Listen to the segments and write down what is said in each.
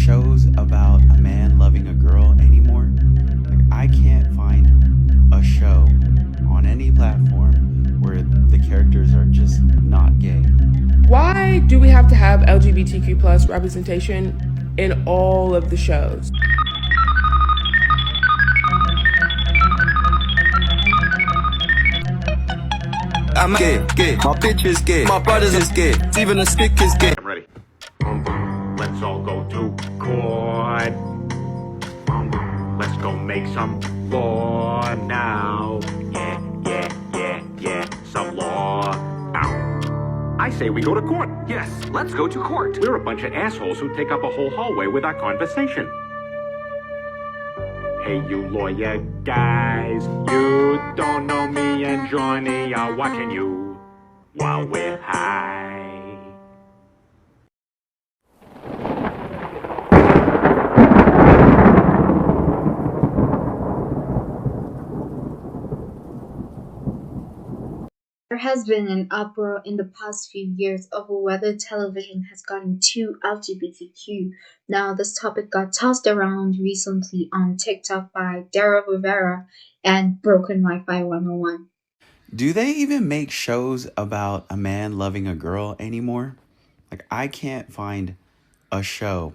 shows about a man loving a girl anymore. Like, I can't find a show on any platform where the characters are just not gay. Why do we have to have LGBTQ plus representation in all of the shows? I'm gay, my bitch is gay, my brothers is gay, even a stick is gay. I'm ready. Let's all go to court. Let's go make some law now. Yeah, some law. Ow. I say we go to court. Yes, let's go to court. We're a bunch of assholes who take up a whole hallway with our conversation. Hey, you lawyer guys, you don't know me and Johnny are watching you while we're high. There has been an uproar in the past few years over whether television has gotten too LGBTQ. Now, this topic got tossed around recently on TikTok by Dara Rivera and Broken Wi-Fi 101. Do they even make shows about a man loving a girl anymore? Like, I can't find a show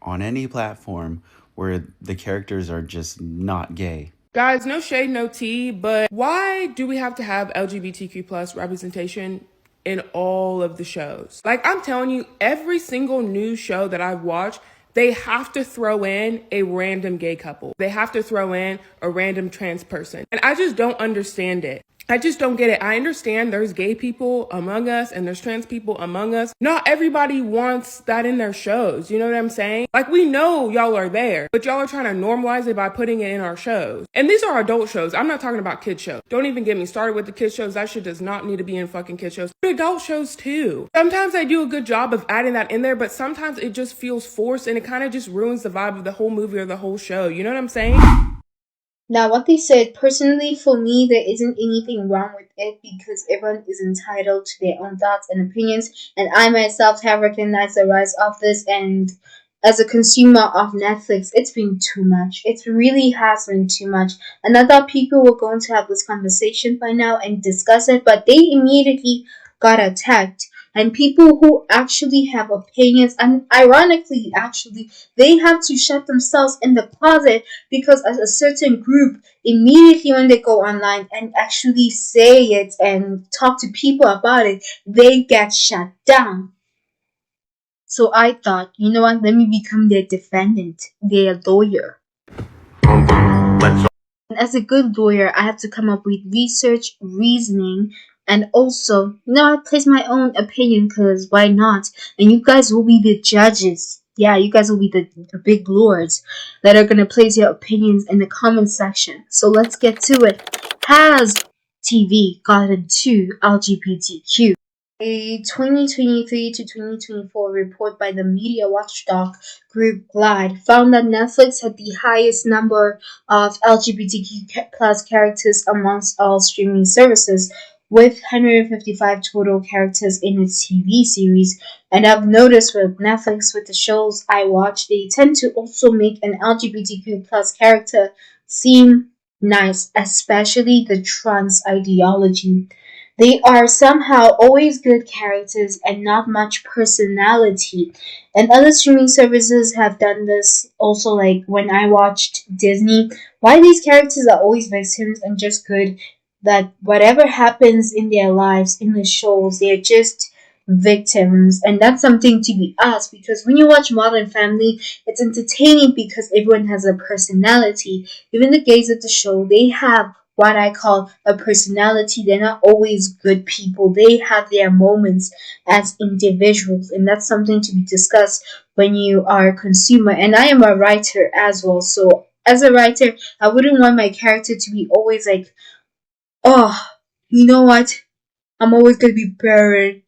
on any platform where the characters are just not gay. Guys, no shade, no tea, but why do we have to have LGBTQ plus representation in all of the shows? Like, I'm telling you, every single new show that I've watched, they have to throw in a random gay couple. They have to throw in a random trans person. And I just don't understand it. I just don't get it. I understand there's gay people among us and there's trans people among us. Not everybody wants that in their shows. You know what I'm saying? Like, we know y'all are there, but y'all are trying to normalize it by putting it in our shows. And these are adult shows. I'm not talking about kid shows. Don't even get me started with the kid shows. That shit does not need to be in fucking kid shows. But adult shows too. Sometimes they do a good job of adding that in there, but sometimes it just feels forced and it kind of just ruins the vibe of the whole movie or the whole show. You know what I'm saying? Now, what they said, personally, for me, there isn't anything wrong with it because everyone is entitled to their own thoughts and opinions. And I myself have recognized the rise of this. And as a consumer of Netflix, it's been too much. It really has been too much. And I thought people were going to have this conversation by now and discuss it, but they immediately got attacked. And people who actually have opinions, and ironically, actually, they have to shut themselves in the closet because as a certain group, immediately when they go online and actually say it and talk to people about it, they get shut down. So I thought, you know what, let me become their defendant, their lawyer. And as a good lawyer, I have to come up with research, reasoning, and also, I place my own opinion because why not? And you guys will be the judges. Yeah, you guys will be the big lords that are going to place your opinions in the comment section. So let's get to it. Has TV gotten too LGBTQ? A 2023 to 2024 report by the media watchdog group GLAAD found that Netflix had the highest number of LGBTQ plus characters amongst all streaming services, with 155 total characters in its TV series. And I've noticed with Netflix, with the shows I watch, they tend to also make an LGBTQ plus character seem nice, especially the trans ideology. They are somehow always good characters and not much personality. And other streaming services have done this also, like when I watched Disney. Why these characters are always victims and just good, that whatever happens in their lives in the shows, they're just victims. And that's something to be asked, because when you watch Modern Family, it's entertaining because everyone has a personality. Even the gays of the show, they have what I call a personality. They're not always good people. They have their moments as individuals, and that's something to be discussed when you are a consumer. And I am a writer as well, so as a writer, I wouldn't want my character to be always like, oh, you know what? I'm always gonna be barren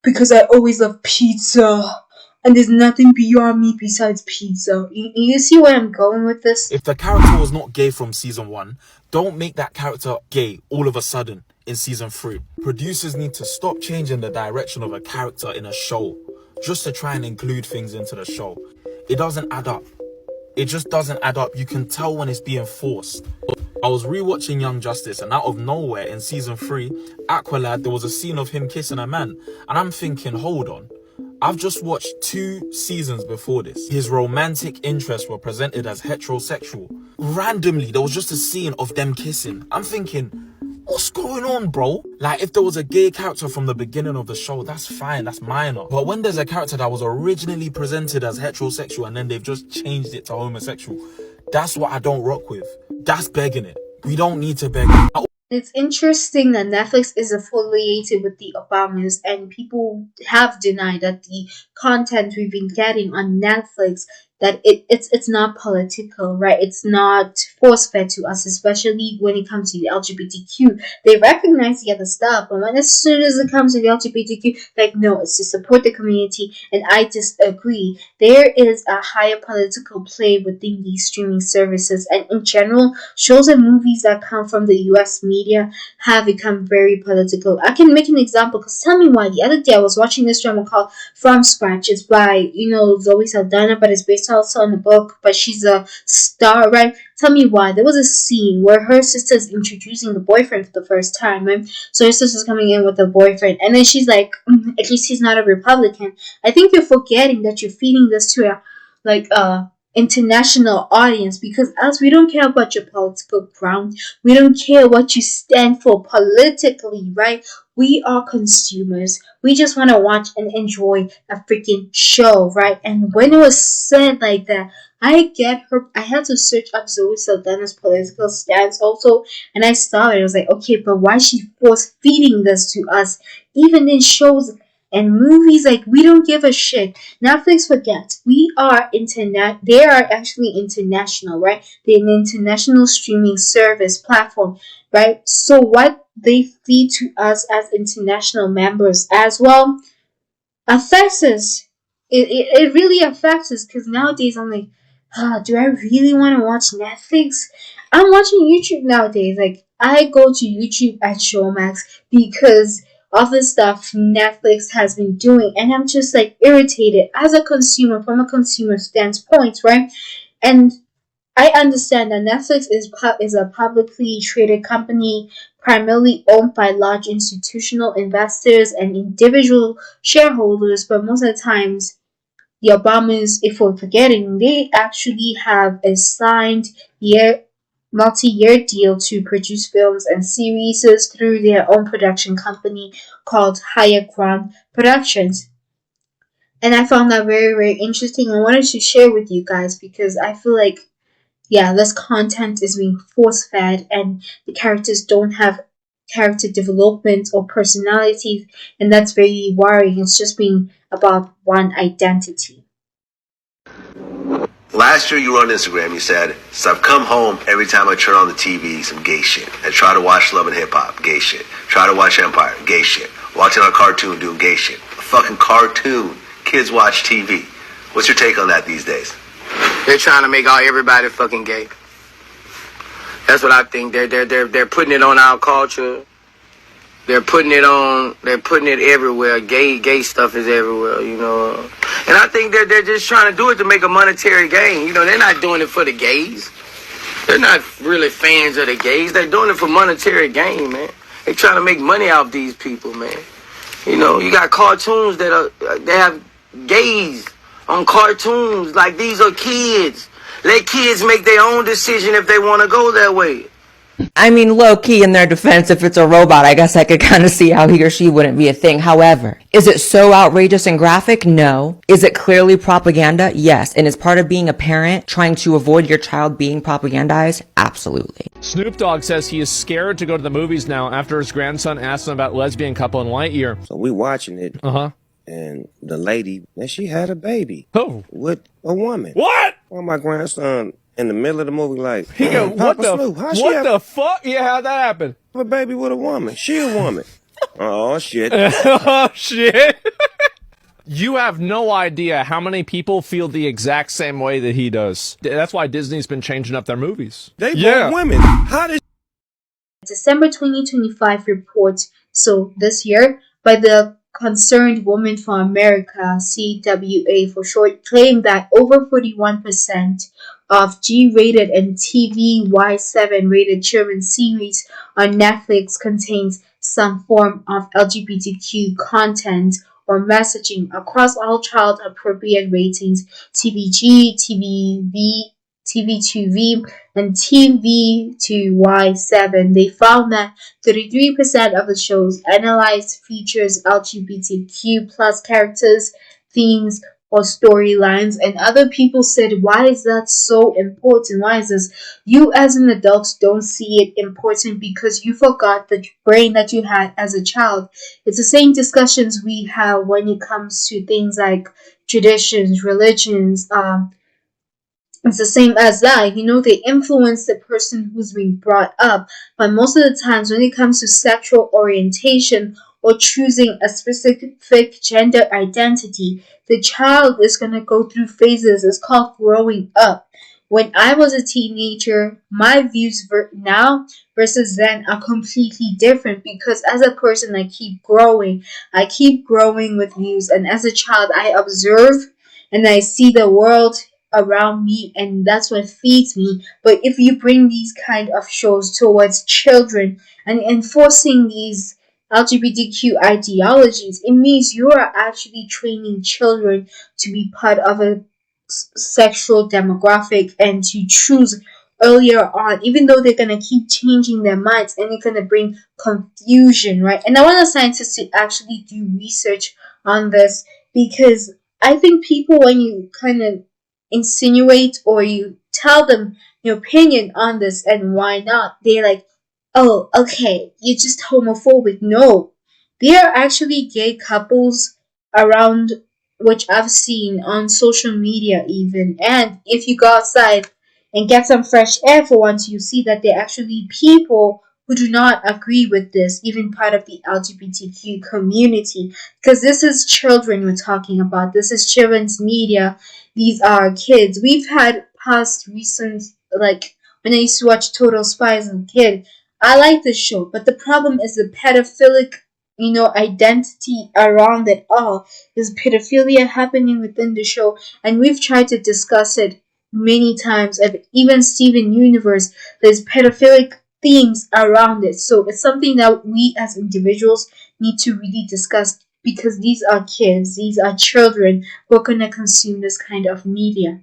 because I always love pizza. And there's nothing beyond me besides pizza. You see where I'm going with this? If the character was not gay from season 1, don't make that character gay all of a sudden in season 3. Producers need to stop changing the direction of a character in a show just to try and include things into the show. it doesn't add up. It just doesn't add up. You can tell when it's being forced. I was rewatching Young Justice, and out of nowhere in season 3, Aqualad, there was a scene of him kissing a man. And I'm thinking, hold on. I've just watched 2 seasons before this. His romantic interests were presented as heterosexual. Randomly, there was just a scene of them kissing. I'm thinking, what's going on, bro? Like, if there was a gay character from the beginning of the show, that's fine, that's minor. But when there's a character that was originally presented as heterosexual and then they've just changed it to homosexual, that's what I don't rock with. That's begging it. We don't need to beg it. It's interesting that Netflix is affiliated with the Obamas, and people have denied that the content we've been getting on Netflix, that it's not political, right? It's not force-fed to us, especially when it comes to the LGBTQ. They recognize the other stuff, but when as soon as it comes to the LGBTQ, like, no, it's to support the community, and I disagree. There is a higher political play within these streaming services, and in general, shows and movies that come from the US media have become very political. I can make an example, because tell me why. The other day I was watching this drama called From Scratch. It's by, Zoe Saldana, but it's based also on the book, but she's a star, right? Tell me why. There was a scene where her sister's introducing the boyfriend for the first time, right? So her sister's coming in with the boyfriend, and then she's like, at least he's not a Republican. I think you're forgetting that you're feeding this to a international audience, because us, we don't care about your political ground. We don't care what you stand for politically, right? We are consumers. We just want to watch and enjoy a freaking show, right? And when it was said like that, I get her. I had to search up Zoe Saldana's political stance also, and I saw it. I was like, okay, but why is she force feeding this to us? Even in shows and movies, like, we don't give a shit. Netflix forgets. We are internet. They are actually international, right? They're an international streaming service platform, right? So what they feed to us as international members as well affects us. It really affects us, because nowadays I'm like, do I really want to watch Netflix? I'm watching YouTube nowadays. Like, I go to YouTube at Showmax because of the stuff Netflix has been doing, and I'm just like irritated as a consumer, from a consumer standpoint, right? And I understand that Netflix is a publicly traded company, primarily owned by large institutional investors and individual shareholders, but most of the times, the Obamas, if we're forgetting, they actually have a signed multi-year deal to produce films and series through their own production company called Higher Ground Productions. And I found that very, very interesting. I wanted to share with you guys because I feel like, this content is being force-fed and the characters don't have character development or personalities, and that's very worrying. It's just being about one identity. Last year you were on Instagram, you said, so I've come home every time I turn on the TV, some gay shit. I try to watch Love and Hip Hop, gay shit. Try to watch Empire, gay shit. Watching our cartoon, doing gay shit. A fucking cartoon. Kids watch TV. What's your take on that these days? They're trying to make everybody fucking gay. That's what I think. They're putting it on our culture. They're putting it everywhere. Gay stuff is everywhere, And I think they're just trying to do it to make a monetary gain. They're not doing it for the gays. They're not really fans of the gays. They're doing it for monetary gain, man. They're trying to make money off these people, man. You got cartoons they have gays on cartoons. Like, these are kids. Let kids make their own decision if they want to go that way. I mean, low-key, in their defense, if it's a robot, I guess I could kind of see how he or she wouldn't be a thing. However, is it so outrageous and graphic? No. Is it clearly propaganda? Yes. And is part of being a parent trying to avoid your child being propagandized? Absolutely. Snoop Dogg says he is scared to go to the movies now after his grandson asked him about lesbian couple in Lightyear. So we watching it. And the lady, and she had a baby. Oh. With a woman. What? Well, my grandson, in the middle of the movie, like, he go, what the fuck? Yeah, how'd that happen? A baby with a woman. She a woman. Oh, shit. Oh, shit. You have no idea how many people feel the exact same way that he does. That's why Disney's been changing up their movies. They both women. How did December 2025 report, so this year, by the Concerned Women for America, CWA for short, claimed that over 41% of G-rated and TVY7 rated children's series on Netflix contains some form of LGBTQ content or messaging across all child appropriate ratings TVG, TVV, TV2V, and TV2Y7. They found that 33% of the shows analyzed features LGBTQ plus characters, themes, or storylines, and other people said, why is that so important? Why is this? You as an adult don't see it important because you forgot the brain that you had as a child. It's the same discussions we have when it comes to things like traditions, religions, it's the same as that. They influence the person who's being brought up. But most of the times, when it comes to sexual orientation or choosing a specific gender identity, the child is going to go through phases. It's called growing up. When I was a teenager, my views now versus then are completely different because as a person, I keep growing. I keep growing with views. And as a child, I observe and I see the world around me, and that's what feeds me. But if you bring these kind of shows towards children and enforcing these LGBTQ ideologies, it means you are actually training children to be part of a sexual demographic and to choose earlier on, even though they're going to keep changing their minds and it's going to bring confusion, right? And I want the scientists to actually do research on this because I think people, when you kind of insinuate or you tell them your opinion on this and why not, they're like, oh, okay, you're just homophobic. No, there are actually gay couples around, which I've seen on social media even. And if you go outside and get some fresh air for once, you see that there are actually people who do not agree with this, even part of the LGBTQ community. Because this is children we're talking about. This is children's media. These are kids. We've had past recent, like when I used to watch Total Spies as a kid. I like this show, but the problem is the pedophilic, identity around it all. Is pedophilia happening within the show? And we've tried to discuss it many times. And even Steven Universe, there's pedophilic themes around it. So it's something that we as individuals need to really discuss because these are kids, these are children who are going to consume this kind of media.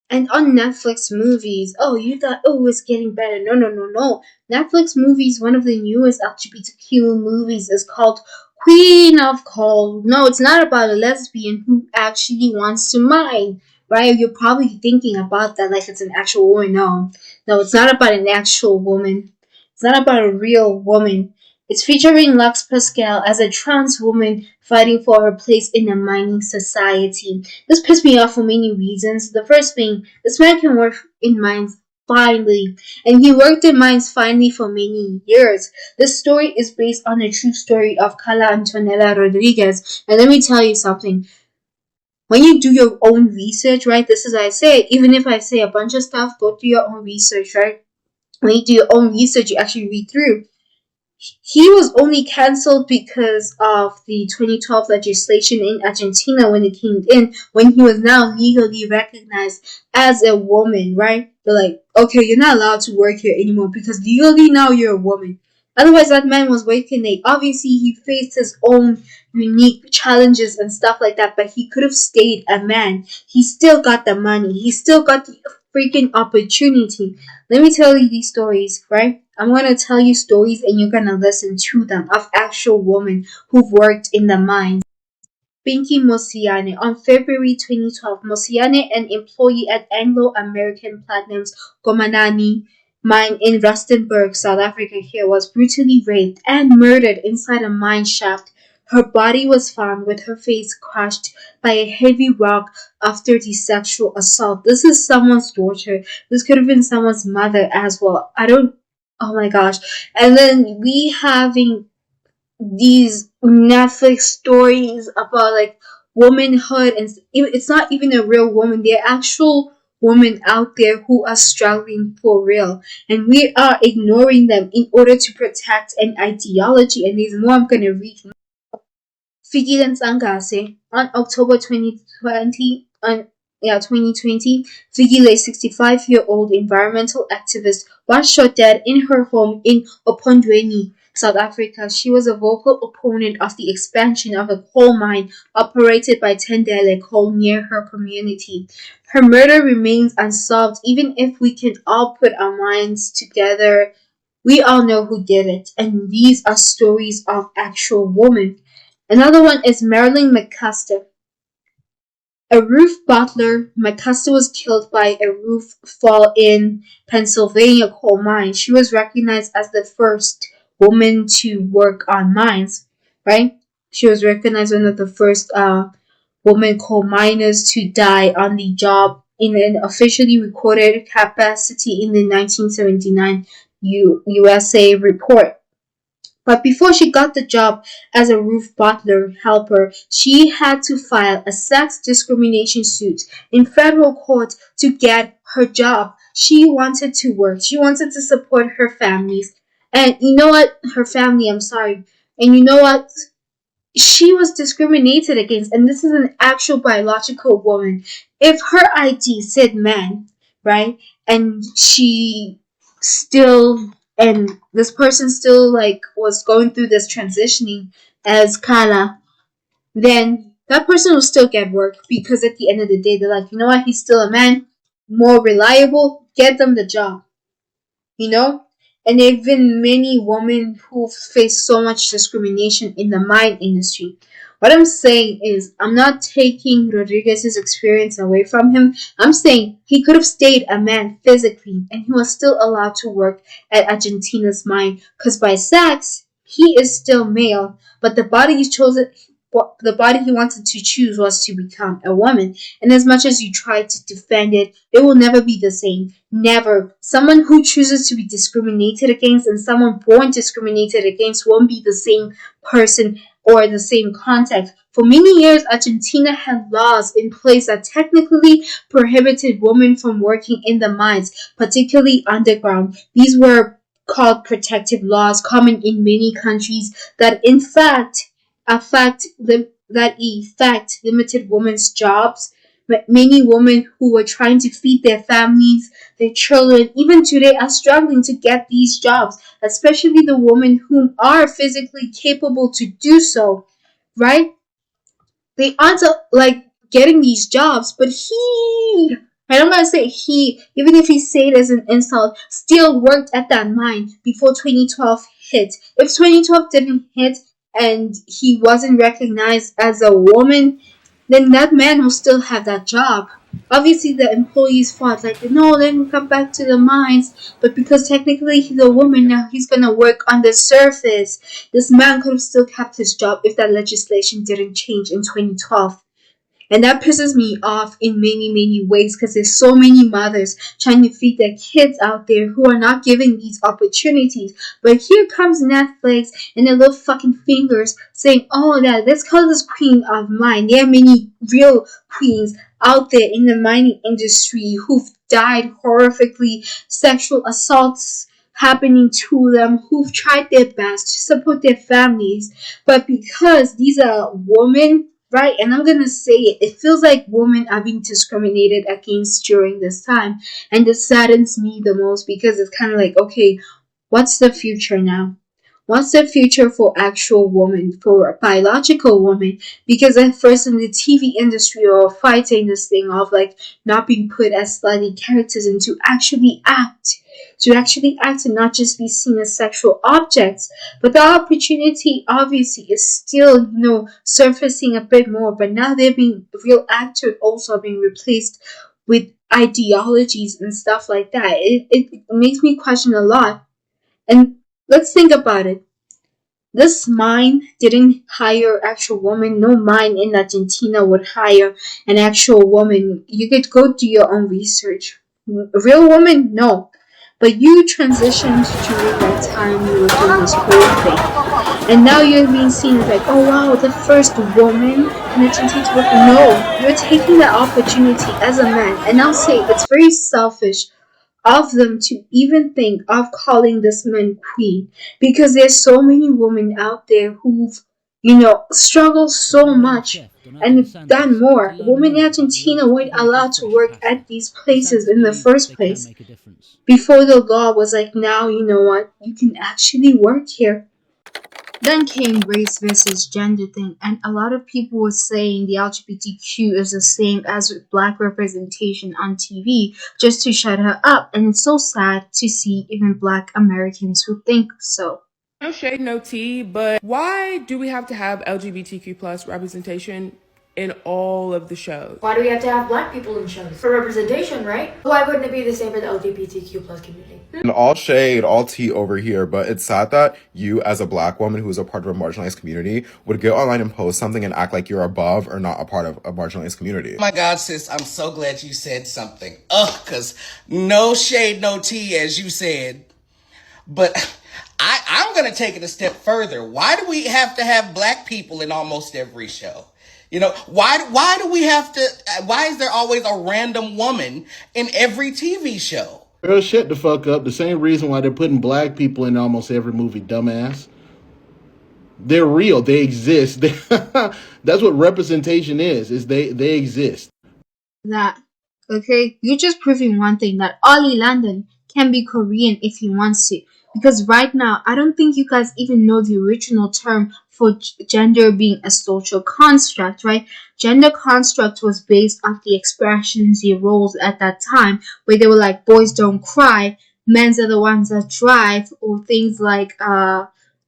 And on Netflix movies, oh, you thought, oh, it's getting better. No, no, no, no. Netflix movies, one of the newest LGBTQ movies is called Queen of Cold. No, it's not about a lesbian who actually wants to mine, right? You're probably thinking about that like it's an actual woman. No, no, it's not about an actual woman. It's not about a real woman. It's featuring Lux Pascal as a trans woman fighting for her place in a mining society. This pissed me off for many reasons. The first being, this man can work in mines finally, and he worked in mines finally for many years. This story is based on a true story of Carla Antonella Rodriguez, and let me tell you something. When you do your own research, right, this is what I say, even if I say a bunch of stuff, go do your own research, right? When you do your own research, you actually read through. He was only cancelled because of the 2012 legislation in Argentina when it came in, when he was now legally recognized as a woman, right? They're like, okay, you're not allowed to work here anymore because legally now you're a woman. Otherwise, that man was working late. Obviously, he faced his own unique challenges and stuff like that, but he could have stayed a man. He still got the money. He still got the freaking opportunity. Let me tell you these stories, right? I'm going to tell you stories and you're going to listen to them of actual women who've worked in the mines. Pinky Mosiane. On February 2012, Mosiane, an employee at Anglo-American Platinum's Gomanani mine in Rustenburg, South Africa here, was brutally raped and murdered inside a mine shaft. Her body was found with her face crushed by a heavy rock after the sexual assault. This is someone's daughter. This could have been someone's mother as well. Oh my gosh. And then we having these Netflix stories about like womanhood, and it's not even a real woman. They're actual women out there who are struggling for real, and we are ignoring them in order to protect an ideology. And there's more I'm gonna read. Figile Nsangase on October 2020. 2020, Figile, a 65-year-old environmental activist, was shot dead in her home in Opondweni, South Africa. She was a vocal opponent of the expansion of a coal mine operated by Tendele Coal near her community. Her murder remains unsolved, even if we can all put our minds together. We all know who did it, and these are stories of actual women. Another one is Marilyn McCusker. A roof butler, McCusker was killed by a roof fall in Pennsylvania coal mine. She was recognized as the first woman to work on mines, right? She was recognized as one of the first woman coal miners to die on the job in an officially recorded capacity in the 1979 USA report. But before she got the job as a roof butler helper, she had to file a sex discrimination suit in federal court to get her job. She wanted to work. She wanted to support her families. And you know what? Her family, I'm sorry. And you know what? She was discriminated against, and this is an actual biological woman. If her ID said man, right, and she still, and this person still like was going through this transitioning as Kala, then that person will still get work because at the end of the day, they're like, you know what, he's still a man, more reliable, get them the job, you know? And there have been many women who've faced so much discrimination in the mine industry. What I'm saying is, I'm not taking Rodriguez's experience away from him. I'm saying he could have stayed a man physically and he was still allowed to work at Argentina's mine. Because by sex, he is still male, but the body he chose, the body he wanted to choose was to become a woman. And as much as you try to defend it, it will never be the same. Never. Someone who chooses to be discriminated against and someone born discriminated against won't be the same person or the same context. For many years, Argentina had laws in place that technically prohibited women from working in the mines, particularly underground. These were called protective laws, common in many countries that in fact limited women's jobs. But many women who were trying to feed their families, their children, even today are struggling to get these jobs, especially the women who are physically capable to do so, right? They aren't like getting these jobs, but he, and I'm gonna say he, even if he say it as an insult, still worked at that mine before 2012 hit. If 2012 didn't hit and he wasn't recognized as a woman, then that man will still have that job. Obviously, the employees fought like, no, let him come back to the mines. But because technically he's a woman now, he's gonna work on the surface. This man could have still kept his job if that legislation didn't change in 2012. And that pisses me off in many, many ways because there's so many mothers trying to feed their kids out there who are not given these opportunities. But here comes Netflix and their little fucking fingers saying, oh, yeah, let's call this queen of mine. There are many real queens out there in the mining industry who've died horrifically, sexual assaults happening to them, who've tried their best to support their families. But because these are women, right, and I'm gonna say it, it feels like women are being discriminated against during this time. And this saddens me the most because it's kind of like, okay, what's the future now? What's the future for actual women, for biological women? Because at first in the TV industry or fighting this thing of like not being put as slutty characters and to actually act and not just be seen as sexual objects. But the opportunity obviously is still, surfacing a bit more. But now they're being real actors also being replaced with ideologies and stuff like that. It makes me question a lot. And let's think about it. This mine didn't hire actual woman. No mine in Argentina would hire an actual woman. You could go do your own research. A real woman? No. But you transitioned during that time you were doing this whole thing. And now you're being seen as like, oh wow, the first woman in Argentina to work. No, you're taking that opportunity as a man. And I'll say it's very selfish of them to even think of calling this man queen because there's so many women out there who've struggled so much and done more. Women in Argentina weren't allowed to work at these places in the first place before the law was like, now you know what, you can actually work here. Then came race versus gender thing, and a lot of people were saying the LGBTQ is the same as with black representation on TV just to shut her up, and it's so sad to see even black Americans who think so. No shade, no tea, but why do we have to have LGBTQ plus representation in all of the shows? Why do we have to have black people in shows? For representation, right? Why wouldn't it be the same for the LGBTQ plus community? And all shade, all tea over here, but it's sad that you, as a black woman who is a part of a marginalized community, would go online and post something and act like you're above or not a part of a marginalized community. Oh my God, sis, I'm so glad you said something. Cause no shade, no tea, as you said. But I'm gonna take it a step further. Why do we have to have black people in almost every show? Why do we have to, why is there always a random woman in every TV show? Girl, shut the fuck up. The same reason why they're putting black people in almost every movie, dumbass. They're real. They exist. That's what representation is they exist. That, okay? You're just proving one thing, that Ollie London can be Korean if he wants to. Because right now, I don't think you guys even know the original term for gender being a social construct, right? Gender construct was based off the expressions, the roles at that time, where they were like, boys don't cry, men's are the ones that drive, or things like,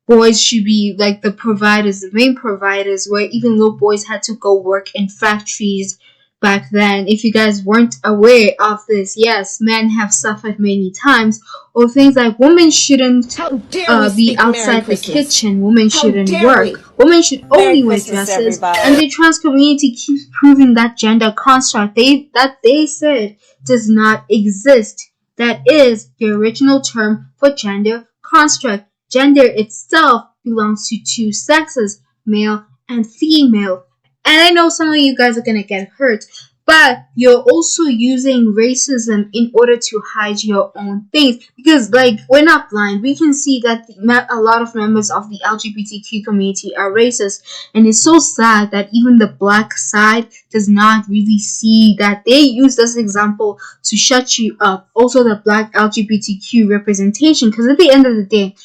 boys should be like the providers, the main providers, where even little boys had to go work in factories back then. If you guys weren't aware of this, yes, men have suffered many times. Or things like women shouldn't be outside the kitchen, women shouldn't work, women should only wear dresses, and the trans community keeps proving that gender construct that they said does not exist. That is the original term for gender construct. Gender itself belongs to two sexes, male and female. And I know some of you guys are gonna get hurt, but you're also using racism in order to hide your own things. Because, like, we're not blind. We can see that a lot of members of the LGBTQ community are racist. And it's so sad that even the black side does not really see that. They use this example to shut you up. Also, the black LGBTQ representation. Because at the end of the day,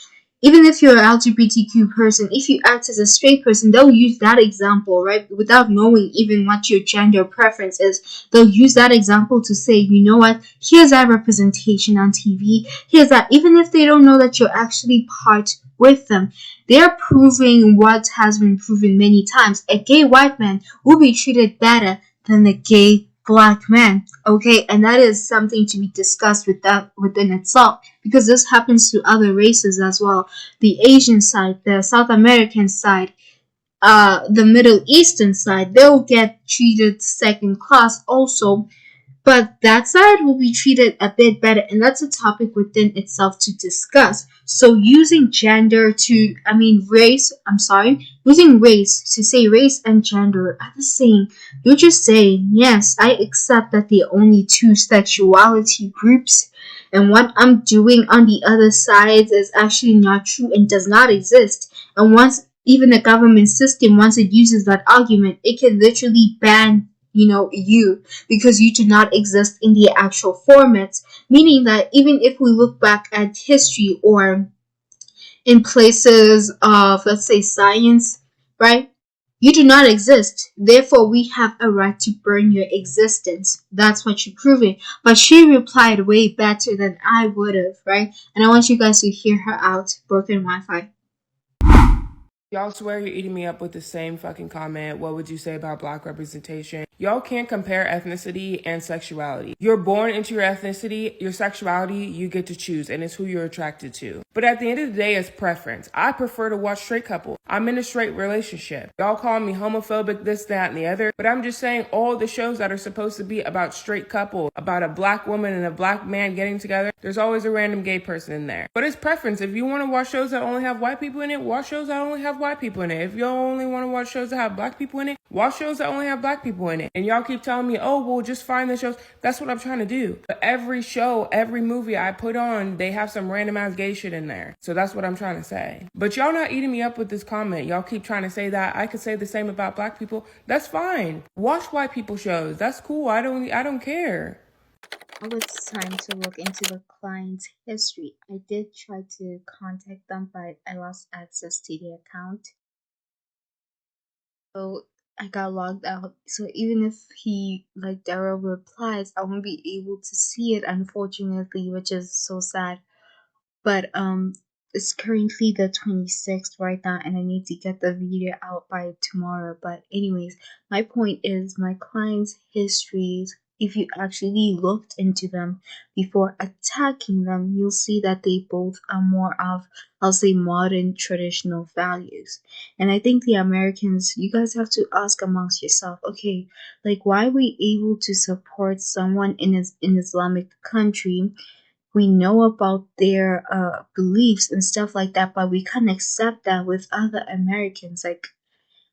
even if you're an LGBTQ person, if you act as a straight person, they'll use that example, right? Without knowing even what your gender preference is. They'll use that example to say, you know what? Here's that representation on TV. Here's that. Even if they don't know that you're actually part with them, they're proving what has been proven many times. A gay white man will be treated better than a gay black man, okay? And that is something to be discussed within itself, because this happens to other races as well. The Asian side, the South American side, the Middle Eastern side, they'll get treated second class also, but that side will be treated a bit better, and that's a topic within itself to discuss. So using using race to say race and gender are the same. You're just saying, yes, I accept that there are only two sexuality groups, and what I'm doing on the other side is actually not true and does not exist. And once even the government system, once it uses that argument, it can literally ban you, because you do not exist in the actual formats. Meaning that even if we look back at history or in places of, let's say, science, right? You do not exist. Therefore, we have a right to burn your existence. That's what you're proving. But she replied way better than I would have, right? And I want you guys to hear her out. Broken Wi-Fi. Y'all swear you're eating me up with the same fucking comment. What would you say about black representation? Y'all can't compare ethnicity and sexuality. You're born into your ethnicity, your sexuality, you get to choose, and it's who you're attracted to. But at the end of the day, it's preference. I prefer to watch straight couples. I'm in a straight relationship. Y'all calling me homophobic, this, that, and the other. But I'm just saying all the shows that are supposed to be about straight couple, about a black woman and a black man getting together, there's always a random gay person in there. But it's preference. If you want to watch shows that only have white people in it, watch shows that only have white people in it. If you only want to watch shows that have black people in it, watch shows that only have black people in it. And y'all keep telling me, oh, well, just find the shows. That's what I'm trying to do. But every show, every movie I put on, they have some random ass gay shit in there. So that's what I'm trying to say. But y'all not eating me up with this comment. Y'all keep trying to say that. I could say the same about black people. That's fine. Watch white people shows. That's cool. I don't care. Now it's time to look into the client's history. I did try to contact them, but I lost access to the account. So I got logged out. So even if he like Daryl replies, I won't be able to see it, unfortunately, which is so sad. But it's currently the 26th right now, and I need to get the video out by tomorrow. But anyways, my point is my clients' histories. If you actually looked into them before attacking them, you'll see that they both are more of, I'll say, modern traditional values. And I think the Americans, you guys have to ask amongst yourself, okay, like why are we able to support someone in an Islamic country? We know about their beliefs and stuff like that, but we can't accept that with other Americans. Like,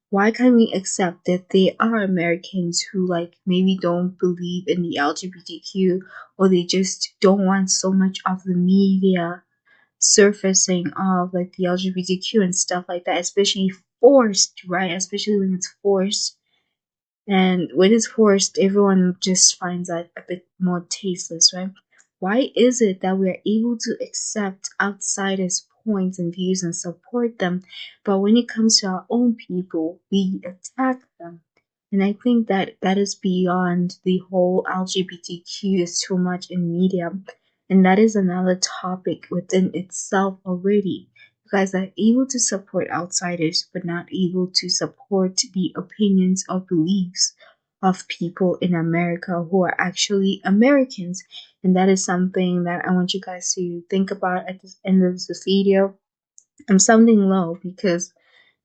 why can't we accept that they are Americans who like maybe don't believe in the LGBTQ, or they just don't want so much of the media surfacing of like the LGBTQ and stuff like that, especially forced, right? Especially when it's forced. And when it's forced, everyone just finds that a bit more tasteless, right? Why is it that we are able to accept outsiders' points and views and support them, but when it comes to our own people, we attack them? And I think that that is beyond the whole LGBTQ is too much in media. And that is another topic within itself already. You guys are able to support outsiders, but not able to support the opinions or beliefs of people in America who are actually Americans. And that is something that I want you guys to think about at the end of this video. I'm sounding low because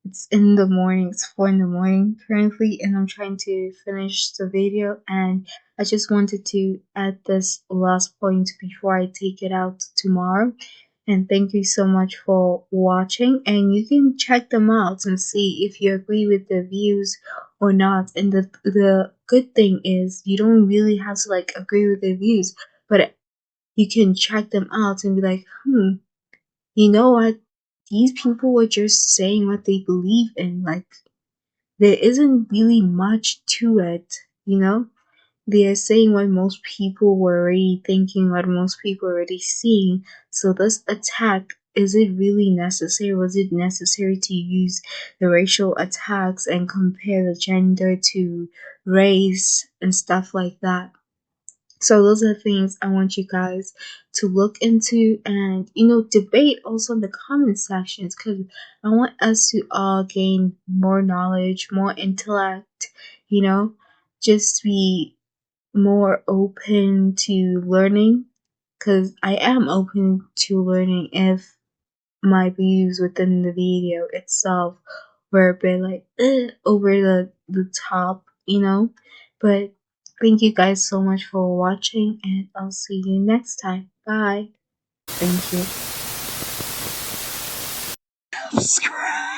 it's in the morning, it's 4 in the morning currently, and I'm trying to finish the video. And I just wanted to add this last point before I take it out tomorrow. And thank you so much for watching, and you can check them out and see if you agree with the views or not. And the good thing is you don't really have to like agree with the views, but you can check them out and be like, you know what? These people were just saying what they believe in. Like, there isn't really much to it, you know? They are saying what most people were already thinking, what most people were already seeing. So this attack, is it really necessary? Was it necessary to use the racial attacks and compare the gender to race and stuff like that? So those are things I want you guys to look into and, you know, debate also in the comment sections, because I want us to all gain more knowledge, more intellect, you know, just be more open to learning, because I am open to learning if my views within the video itself were a bit like over the top, you know. But thank you guys so much for watching, and I'll see you next time. Bye. Thank you. Subscribe.